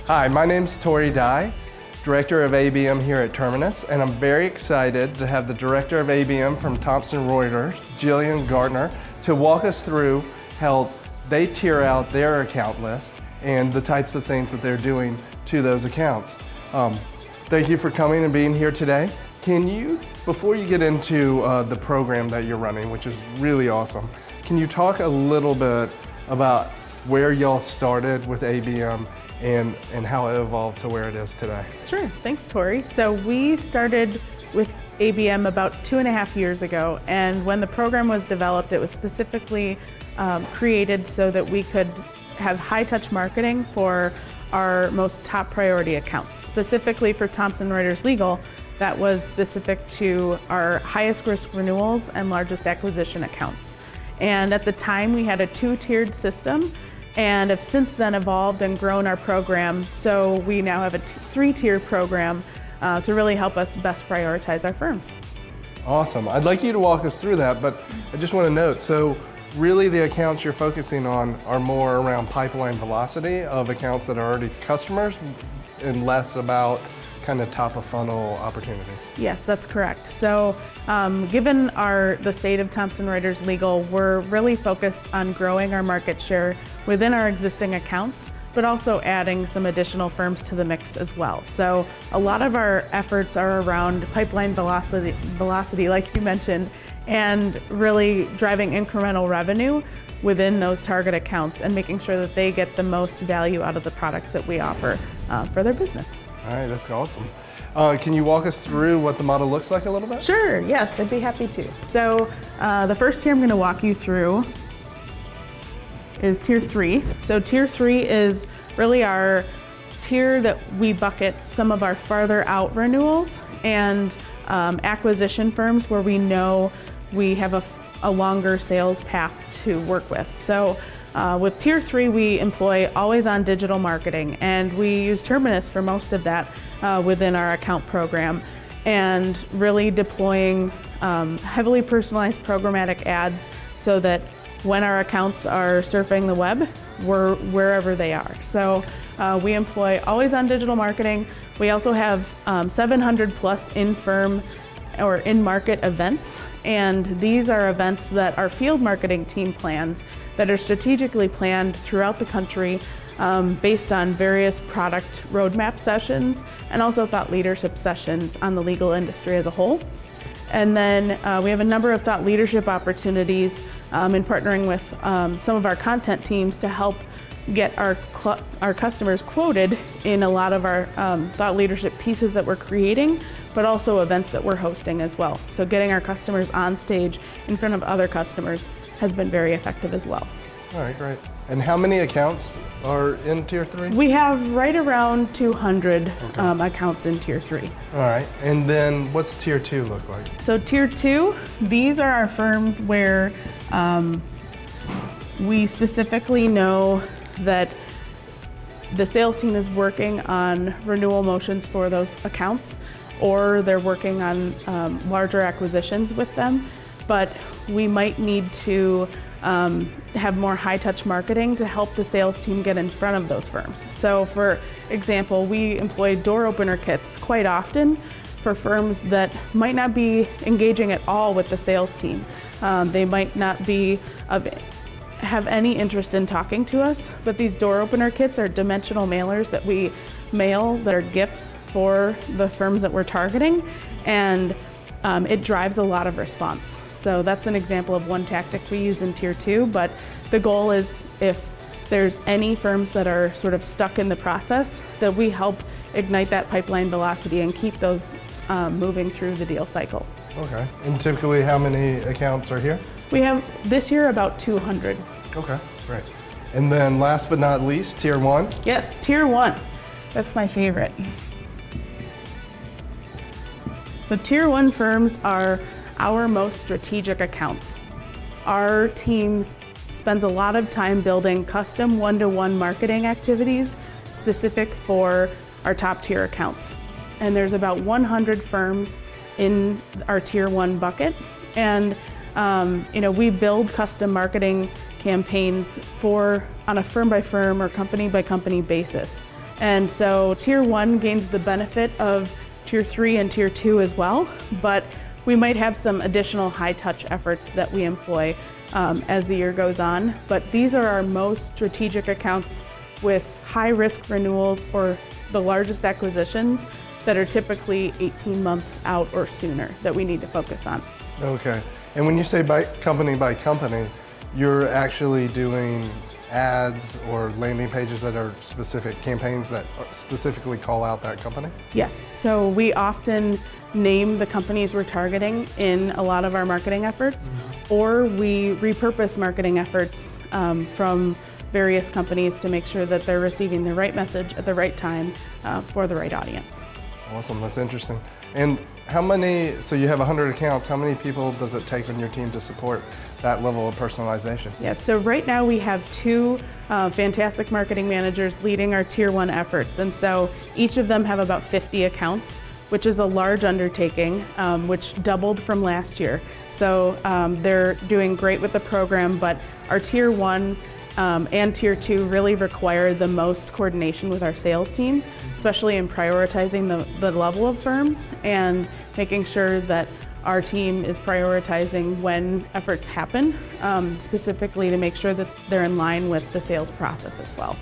Hi, my name's Tori Dye, Director of ABM here at Terminus, and I'm very excited to have the Director of ABM from Thomson Reuters, Jillian Gartner, to walk us through how they tier out their account list and the types of things that they're doing to those accounts. Thank you for coming and being here today. Can you, before you get into the program that you're running, which is really awesome, can you talk a little bit about where y'all started with ABM and how it evolved to where it is today? Sure, thanks Tori. So we started with ABM about 2.5 years ago, and when the program was developed, it was specifically created so that we could have high-touch marketing for our most top priority accounts. Specifically for Thomson Reuters Legal, that was specific to our highest risk renewals and largest acquisition accounts. And at the time we had a 2-tiered system, and have since then evolved and grown our program. So we now have a 3-tier program to really help us best prioritize our firms. Awesome. I'd like you to walk us through that, but I just want to note, so really the accounts you're focusing on are more around pipeline velocity of accounts that are already customers and less about kind of top of funnel opportunities. Yes, that's correct. So given the state of Thomson Reuters Legal, we're really focused on growing our market share within our existing accounts, but also adding some additional firms to the mix as well. So a lot of our efforts are around pipeline velocity like you mentioned, and really driving incremental revenue within those target accounts and making sure that they get the most value out of the products that we offer for their business. All right, that's awesome. Can you walk us through what the model looks like a little bit? Sure, yes, I'd be happy to. So the first tier I'm going to walk you through is Tier 3. So Tier 3 is really our tier that we bucket some of our farther out renewals and acquisition firms where we know we have a longer sales path to work with. So with Tier 3, we employ always-on digital marketing, and we use Terminus for most of that within our account program, and really deploying heavily personalized programmatic ads so that when our accounts are surfing the web, we're wherever they are. So we employ always-on digital marketing. We also have 700 plus in-firm or in-market events, and these are events that our field marketing team plans that are strategically planned throughout the country based on various product roadmap sessions and also thought leadership sessions on the legal industry as a whole. And then we have a number of thought leadership opportunities in partnering with some of our content teams to help get our customers quoted in a lot of our thought leadership pieces that we're creating, but also events that we're hosting as well. So getting our customers on stage in front of other customers has been very effective as well. All right, great. And how many accounts are in Tier 3? We have right around 200 accounts in Tier 3. All right, and then what's Tier 2 look like? So Tier 2, these are our firms where we specifically know that the sales team is working on renewal motions for those accounts, or they're working on larger acquisitions with them, but we might need to have more high-touch marketing to help the sales team get in front of those firms. So for example, we employ door opener kits quite often for firms that might not be engaging at all with the sales team. They might not have any interest in talking to us, but these door opener kits are dimensional mailers that we mail that are gifts for the firms that we're targeting, and it drives a lot of response. So that's an example of one tactic we use in Tier 2, but the goal is if there's any firms that are sort of stuck in the process, that we help ignite that pipeline velocity and keep those moving through the deal cycle. Okay, and typically how many accounts are here? We have this year about 200. Okay, great. And then last but not least, Tier 1? Yes, Tier 1. That's my favorite. So Tier 1 firms are our most strategic accounts. Our team spends a lot of time building custom one-to-one marketing activities specific for our top tier accounts. And there's about 100 firms in our Tier 1 bucket. And we build custom marketing campaigns on a firm by firm or company by company basis. And so tier 1 gains the benefit of tier 3 and tier 2 as well, but we might have some additional high touch efforts that we employ as the year goes on. But these are our most strategic accounts with high risk renewals or the largest acquisitions that are typically 18 months out or sooner that we need to focus on. Okay. And when you say by company, you're actually doing ads or landing pages that are specific campaigns that specifically call out that company? Yes. So we often name the companies we're targeting in a lot of our marketing efforts, or we repurpose marketing efforts from various companies to make sure that they're receiving the right message at the right time for the right audience. Awesome, that's interesting. And how many, so you have 100 accounts, how many people does it take on your team to support that level of personalization? Yes, so right now we have 2 fantastic marketing managers leading our tier 1 efforts. And so each of them have about 50 accounts, which is a large undertaking, which doubled from last year. So they're doing great with the program, but our tier 1 and tier 2 really require the most coordination with our sales team, especially in prioritizing the level of firms and making sure that our team is prioritizing when efforts happen, specifically to make sure that they're in line with the sales process as well.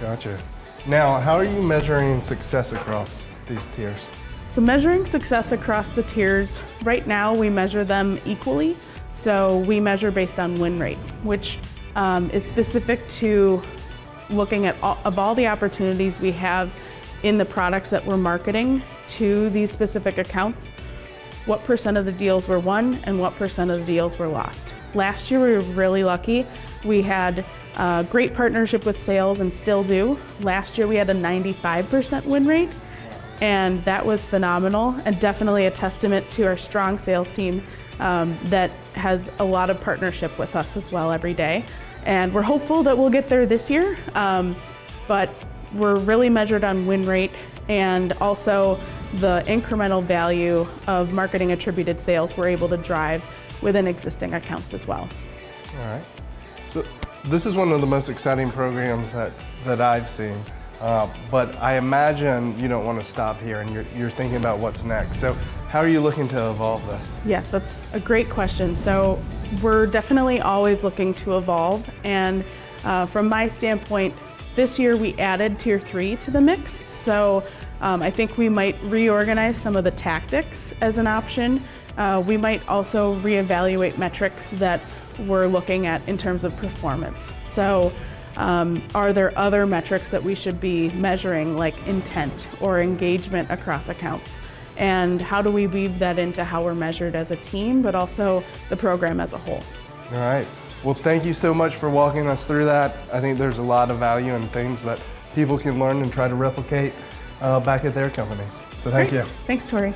Gotcha. Now, how are you measuring success across these tiers? So measuring success across the tiers, right now we measure them equally. So we measure based on win rate, which is specific to looking at all the opportunities we have in the products that we're marketing to these specific accounts. What % of the deals were won and what % of the deals were lost. Last year we were really lucky. We had a great partnership with sales and still do. Last year we had a 95% win rate, and that was phenomenal and definitely a testament to our strong sales team that has a lot of partnership with us as well every day. And we're hopeful that we'll get there this year, but we're really measured on win rate and also the incremental value of marketing attributed sales we're able to drive within existing accounts as well. All right. So this is one of the most exciting programs that I've seen, but I imagine you don't want to stop here and you're thinking about what's next. So how are you looking to evolve this? Yes, that's a great question. So we're definitely always looking to evolve, and from my standpoint, this year we added tier 3 to the mix. So I think we might reorganize some of the tactics as an option. We might also reevaluate metrics that we're looking at in terms of performance. So are there other metrics that we should be measuring, like intent or engagement across accounts? And how do we weave that into how we're measured as a team, but also the program as a whole? All right. Well, thank you so much for walking us through that. I think there's a lot of value and things that people can learn and try to replicate back at their companies. So thank you. Thanks, Tori.